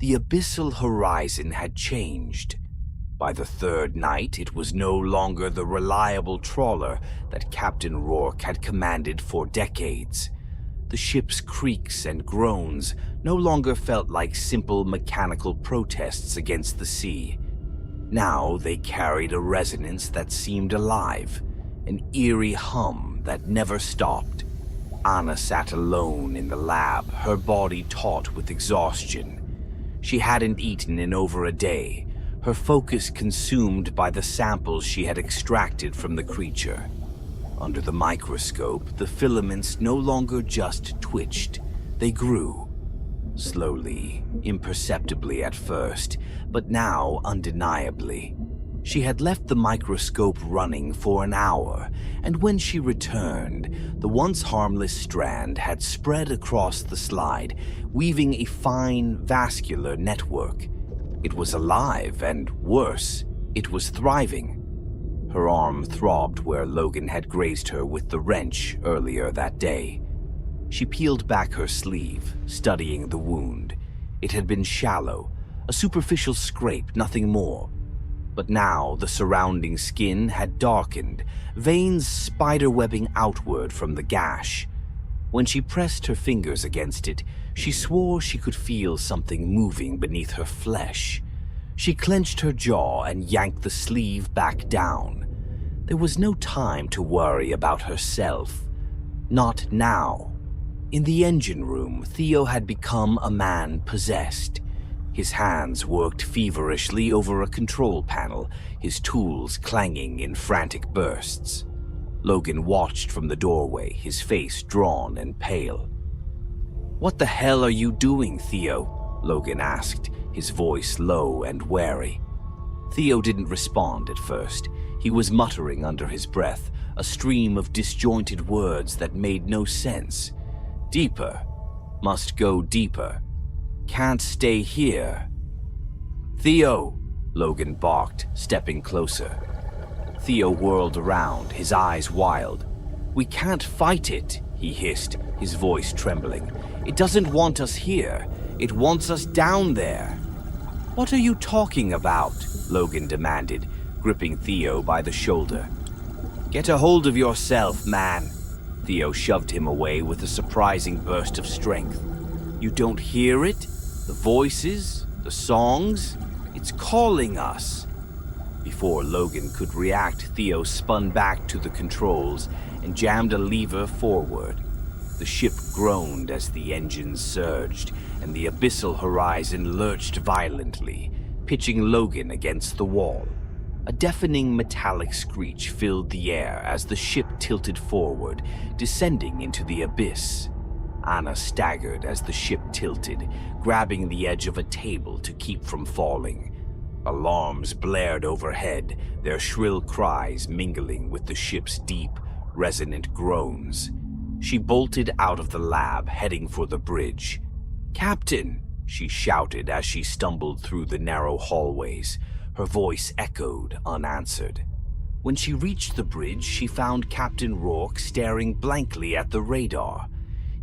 The Abyssal Horizon had changed. By the third night, it was no longer the reliable trawler that Captain Rourke had commanded for decades. The ship's creaks and groans no longer felt like simple mechanical protests against the sea. Now they carried a resonance that seemed alive, an eerie hum that never stopped. Anna sat alone in the lab, her body taut with exhaustion. She hadn't eaten in over a day, her focus consumed by the samples she had extracted from the creature. Under the microscope, the filaments no longer just twitched, they grew. Slowly, imperceptibly at first, but now undeniably. She had left the microscope running for an hour, and when she returned, the once harmless strand had spread across the slide, weaving a fine vascular network. It was alive, and worse, it was thriving. Her arm throbbed where Logan had grazed her with the wrench earlier that day. She peeled back her sleeve, studying the wound. It had been shallow, a superficial scrape, nothing more. But now the surrounding skin had darkened, veins spiderwebbing outward from the gash. When she pressed her fingers against it, she swore she could feel something moving beneath her flesh. She clenched her jaw and yanked the sleeve back down. There was no time to worry about herself. Not now. In the engine room, Theo had become a man possessed. His hands worked feverishly over a control panel, his tools clanging in frantic bursts. Logan watched from the doorway, his face drawn and pale. "What the hell are you doing, Theo?" Logan asked, his voice low and wary. Theo didn't respond at first. He was muttering under his breath, a stream of disjointed words that made no sense. "Deeper. Must go deeper. Can't stay here." "Theo!" Logan barked, stepping closer. Theo whirled around, his eyes wild. "We can't fight it," he hissed, his voice trembling. "It doesn't want us here. It wants us down there." "What are you talking about?" Logan demanded, gripping Theo by the shoulder. "Get a hold of yourself, man." Theo shoved him away with a surprising burst of strength. "You don't hear it? The voices? The songs? It's calling us." Before Logan could react, Theo spun back to the controls and jammed a lever forward. The ship groaned as the engines surged, and the Abyssal Horizon lurched violently, pitching Logan against the wall. A deafening metallic screech filled the air as the ship tilted forward, descending into the abyss. Anna staggered as the ship tilted, grabbing the edge of a table to keep from falling. Alarms blared overhead, their shrill cries mingling with the ship's deep, resonant groans. She bolted out of the lab, heading for the bridge. "Captain!" she shouted as she stumbled through the narrow hallways. Her voice echoed, unanswered. When she reached the bridge, she found Captain Rourke staring blankly at the radar.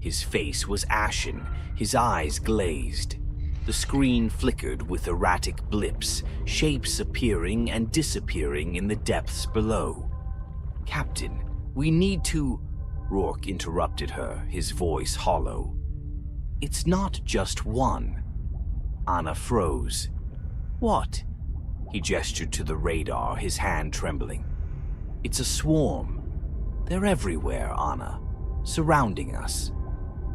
His face was ashen, his eyes glazed. The screen flickered with erratic blips, shapes appearing and disappearing in the depths below. "Captain, we need to..." Rourke interrupted her, his voice hollow. "It's not just one." Anna froze. "What?" He gestured to the radar, his hand trembling. "It's a swarm. They're everywhere, Anna, surrounding us."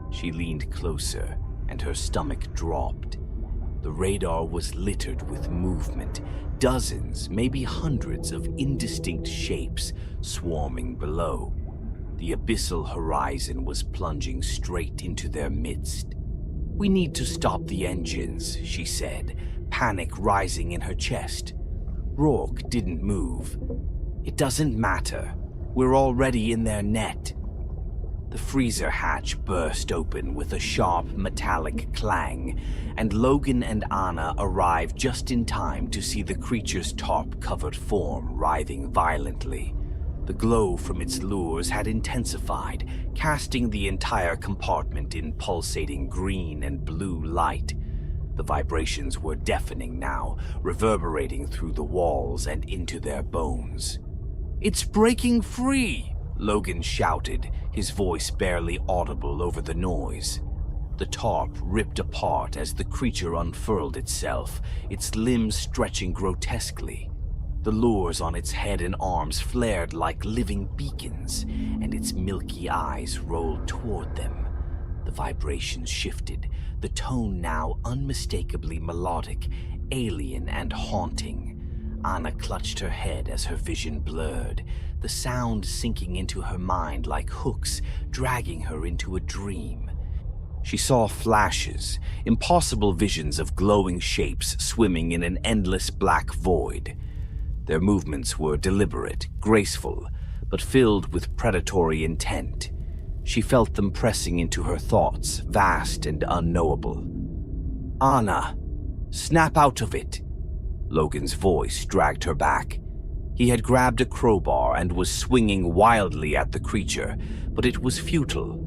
She leaned closer, and her stomach dropped. The radar was littered with movement, dozens, maybe hundreds of indistinct shapes swarming below. The Abyssal Horizon was plunging straight into their midst. "We need to stop the engines," she said, panic rising in her chest. Rourke didn't move. "It doesn't matter. We're already in their net." The freezer hatch burst open with a sharp metallic clang, and Logan and Anna arrived just in time to see the creature's tarp-covered form writhing violently. The glow from its lures had intensified, casting the entire compartment in pulsating green and blue light. The vibrations were deafening now, reverberating through the walls and into their bones. "It's breaking free!" Logan shouted, his voice barely audible over the noise. The tarp ripped apart as the creature unfurled itself, its limbs stretching grotesquely. The lures on its head and arms flared like living beacons, and its milky eyes rolled toward them. The vibrations shifted, the tone now unmistakably melodic, alien and haunting. Anna clutched her head as her vision blurred, the sound sinking into her mind like hooks, dragging her into a dream. She saw flashes, impossible visions of glowing shapes swimming in an endless black void. Their movements were deliberate, graceful, but filled with predatory intent. She felt them pressing into her thoughts, vast and unknowable. "Anna, snap out of it!" Logan's voice dragged her back. He had grabbed a crowbar and was swinging wildly at the creature, but it was futile.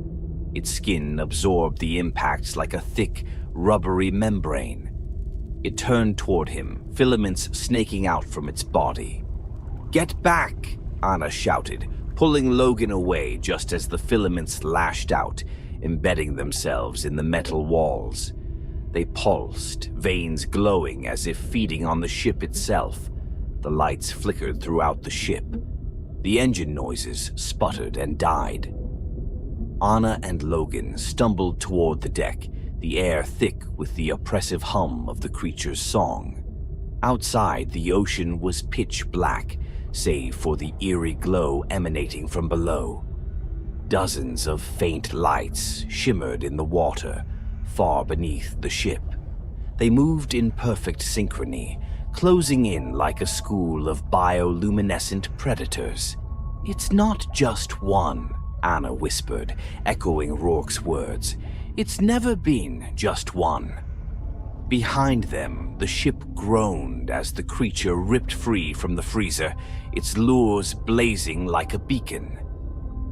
Its skin absorbed the impacts like a thick, rubbery membrane. It turned toward him, filaments snaking out from its body. "Get back!" Anna shouted, pulling Logan away just as the filaments lashed out, embedding themselves in the metal walls. They pulsed, veins glowing as if feeding on the ship itself. The lights flickered throughout the ship. The engine noises sputtered and died. Anna and Logan stumbled toward the deck, the air thick with the oppressive hum of the creature's song. Outside, the ocean was pitch black, save for the eerie glow emanating from below. Dozens of faint lights shimmered in the water, far beneath the ship. They moved in perfect synchrony, closing in like a school of bioluminescent predators. "It's not just one," Anna whispered, echoing Rourke's words. "It's never been just one." Behind them, the ship groaned as the creature ripped free from the freezer, its lures blazing like a beacon.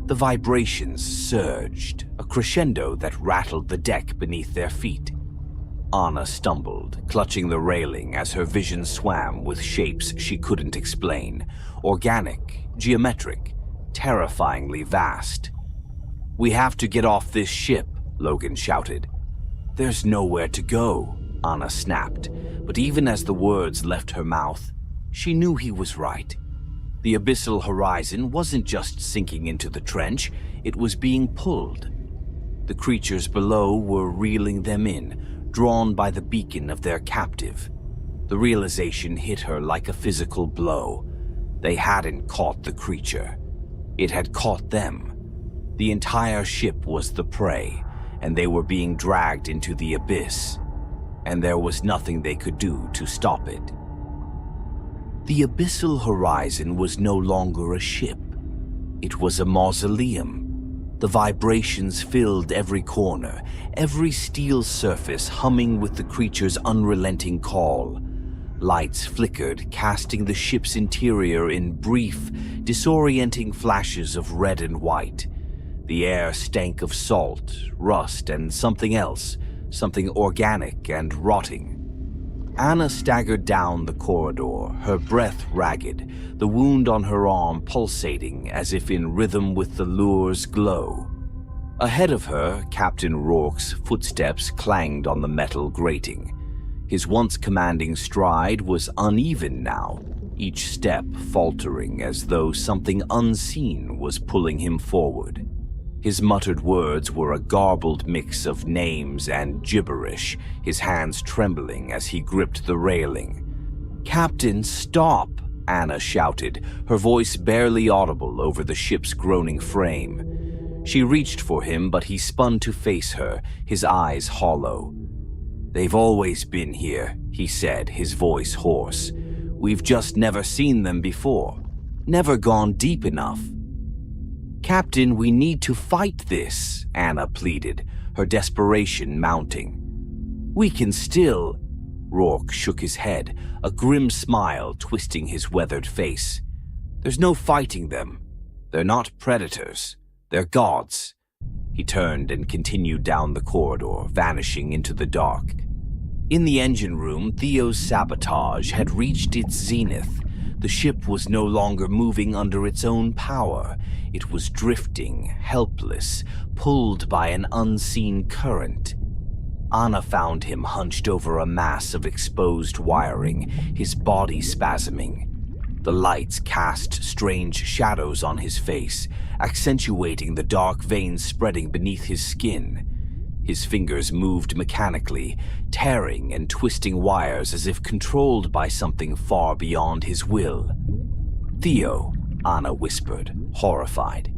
The vibrations surged, a crescendo that rattled the deck beneath their feet. Anna stumbled, clutching the railing as her vision swam with shapes she couldn't explain, organic, geometric, terrifyingly vast. "We have to get off this ship," Logan shouted. "There's nowhere to go," Anna snapped, but even as the words left her mouth, she knew he was right. The Abyssal Horizon wasn't just sinking into the trench, it was being pulled. The creatures below were reeling them in, drawn by the beacon of their captive. The realization hit her like a physical blow. They hadn't caught the creature. It had caught them. The entire ship was the prey, and they were being dragged into the abyss. And there was nothing they could do to stop it. The Abyssal Horizon was no longer a ship. It was a mausoleum. The vibrations filled every corner, every steel surface humming with the creature's unrelenting call. Lights flickered, casting the ship's interior in brief, disorienting flashes of red and white. The air stank of salt, rust, and something else, something organic and rotting. Anna staggered down the corridor, her breath ragged, the wound on her arm pulsating as if in rhythm with the lure's glow. Ahead of her, Captain Rourke's footsteps clanged on the metal grating. His once commanding stride was uneven now, each step faltering as though something unseen was pulling him forward. His muttered words were a garbled mix of names and gibberish, his hands trembling as he gripped the railing. "Captain, stop!" Anna shouted, her voice barely audible over the ship's groaning frame. She reached for him, but he spun to face her, his eyes hollow. "They've always been here," he said, his voice hoarse. "We've just never seen them before. Never gone deep enough." "Captain, we need to fight this," Anna pleaded, her desperation mounting. "We can still—" Rourke shook his head, a grim smile twisting his weathered face. "There's no fighting them. They're not predators. They're gods." He turned and continued down the corridor, vanishing into the dark. In the engine room, Theo's sabotage had reached its zenith. The ship was no longer moving under its own power. It was drifting, helpless, pulled by an unseen current. Anna found him hunched over a mass of exposed wiring, his body spasming. The lights cast strange shadows on his face, accentuating the dark veins spreading beneath his skin. His fingers moved mechanically, tearing and twisting wires as if controlled by something far beyond his will. "Theo," Anna whispered, horrified.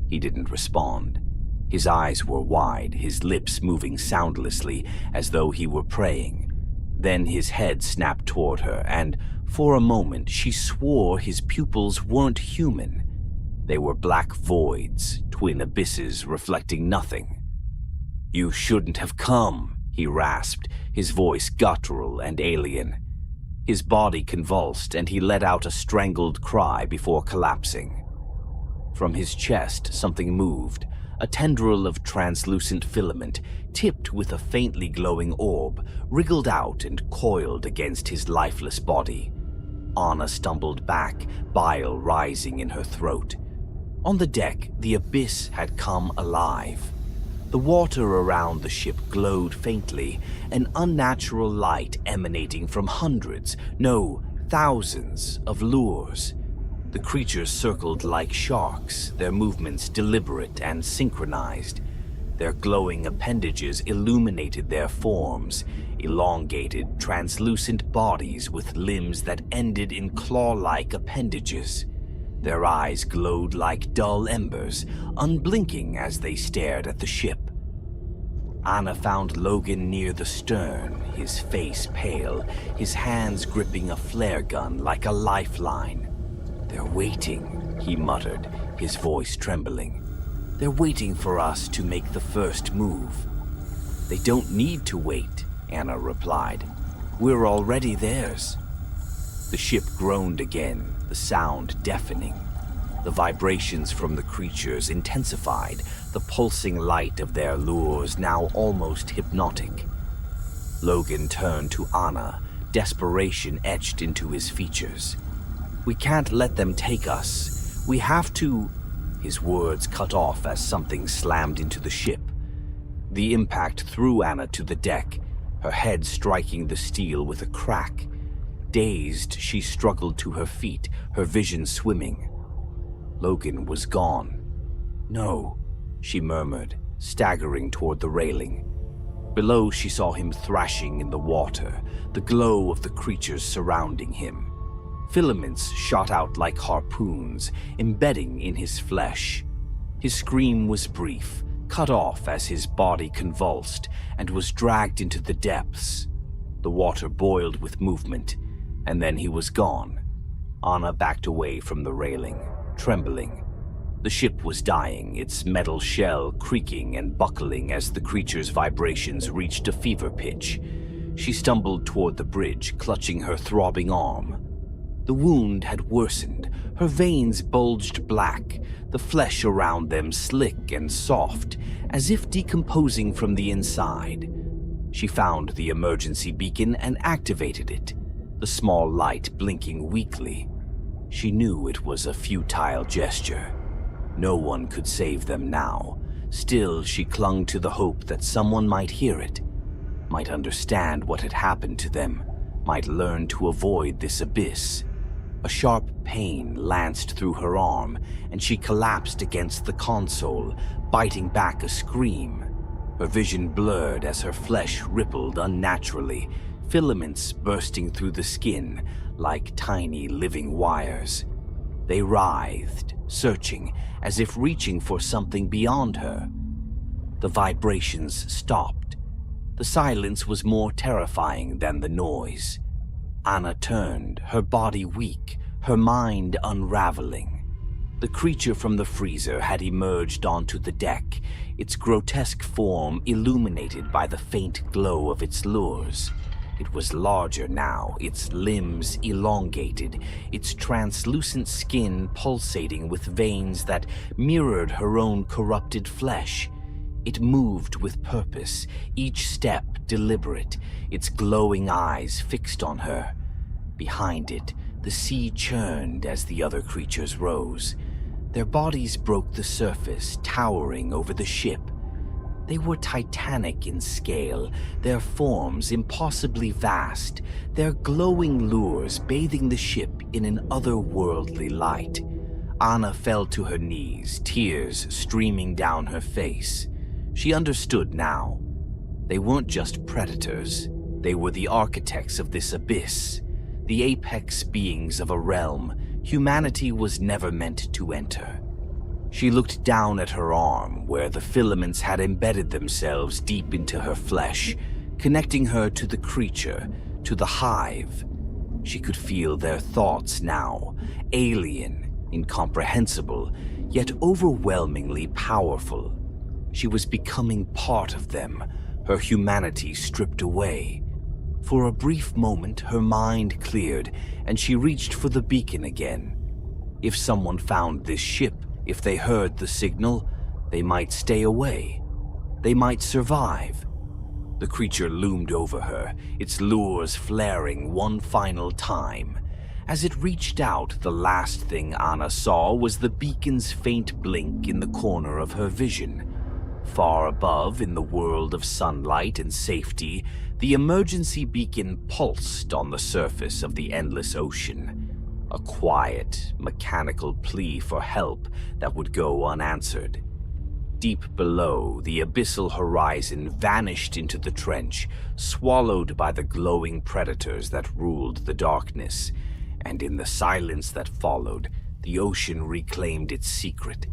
He didn't respond. His eyes were wide, his lips moving soundlessly as though he were praying. Then his head snapped toward her, and for a moment she swore his pupils weren't human. They were black voids, twin abysses reflecting nothing. "You shouldn't have come," he rasped, his voice guttural and alien. His body convulsed, and he let out a strangled cry before collapsing. From his chest, something moved, a tendril of translucent filament, tipped with a faintly glowing orb, wriggled out and coiled against his lifeless body. Anna stumbled back, bile rising in her throat. On the deck, the abyss had come alive. The water around the ship glowed faintly, an unnatural light emanating from hundreds, no, thousands of lures. The creatures circled like sharks, their movements deliberate and synchronized. Their glowing appendages illuminated their forms, elongated, translucent bodies with limbs that ended in claw-like appendages. Their eyes glowed like dull embers, unblinking as they stared at the ship. Anna found Logan near the stern, his face pale, his hands gripping a flare gun like a lifeline. "They're waiting," he muttered, his voice trembling. "They're waiting for us to make the first move." "They don't need to wait," Anna replied. "We're already theirs." The ship groaned again, the sound deafening. The vibrations from the creatures intensified, the pulsing light of their lures now almost hypnotic. Logan turned to Anna, desperation etched into his features. "We can't let them take us. We have to—" His words cut off as something slammed into the ship. The impact threw Anna to the deck, her head striking the steel with a crack. Dazed, she struggled to her feet, her vision swimming. Logan was gone. "No," she murmured, staggering toward the railing. Below, she saw him thrashing in the water, the glow of the creatures surrounding him. Filaments shot out like harpoons, embedding in his flesh. His scream was brief, cut off as his body convulsed and was dragged into the depths. The water boiled with movement, and then he was gone. Anna backed away from the railing, trembling. The ship was dying, its metal shell creaking and buckling as the creature's vibrations reached a fever pitch. She stumbled toward the bridge, clutching her throbbing arm. The wound had worsened, her veins bulged black, the flesh around them slick and soft, as if decomposing from the inside. She found the emergency beacon and activated it, the small light blinking weakly. She knew it was a futile gesture. No one could save them now. Still, she clung to the hope that someone might hear it, might understand what had happened to them, might learn to avoid this abyss. A sharp pain lanced through her arm, and she collapsed against the console, biting back a scream. Her vision blurred as her flesh rippled unnaturally, filaments bursting through the skin like tiny living wires. They writhed, searching, as if reaching for something beyond her. The vibrations stopped. The silence was more terrifying than the noise. Anna turned, her body weak, her mind unraveling. The creature from the freezer had emerged onto the deck, its grotesque form illuminated by the faint glow of its lures. It was larger now, its limbs elongated, its translucent skin pulsating with veins that mirrored her own corrupted flesh. It moved with purpose, each step deliberate, its glowing eyes fixed on her. Behind it, the sea churned as the other creatures rose. Their bodies broke the surface, towering over the ship. They were titanic in scale, their forms impossibly vast, their glowing lures bathing the ship in an otherworldly light. Anna fell to her knees, tears streaming down her face. She understood now. They weren't just predators. They were the architects of this abyss, the apex beings of a realm humanity was never meant to enter. She looked down at her arm, where the filaments had embedded themselves deep into her flesh, connecting her to the creature, to the hive. She could feel their thoughts now, alien, incomprehensible, yet overwhelmingly powerful. She was becoming part of them, her humanity stripped away. For a brief moment, her mind cleared, and she reached for the beacon again. If someone found this ship, if they heard the signal, they might stay away. They might survive. The creature loomed over her, its lures flaring one final time. As it reached out, the last thing Anna saw was the beacon's faint blink in the corner of her vision. Far above, in the world of sunlight and safety, the emergency beacon pulsed on the surface of the endless ocean. A quiet, mechanical plea for help that would go unanswered. Deep below, the Abyssal Horizon vanished into the trench, swallowed by the glowing predators that ruled the darkness. And in the silence that followed, the ocean reclaimed its secret,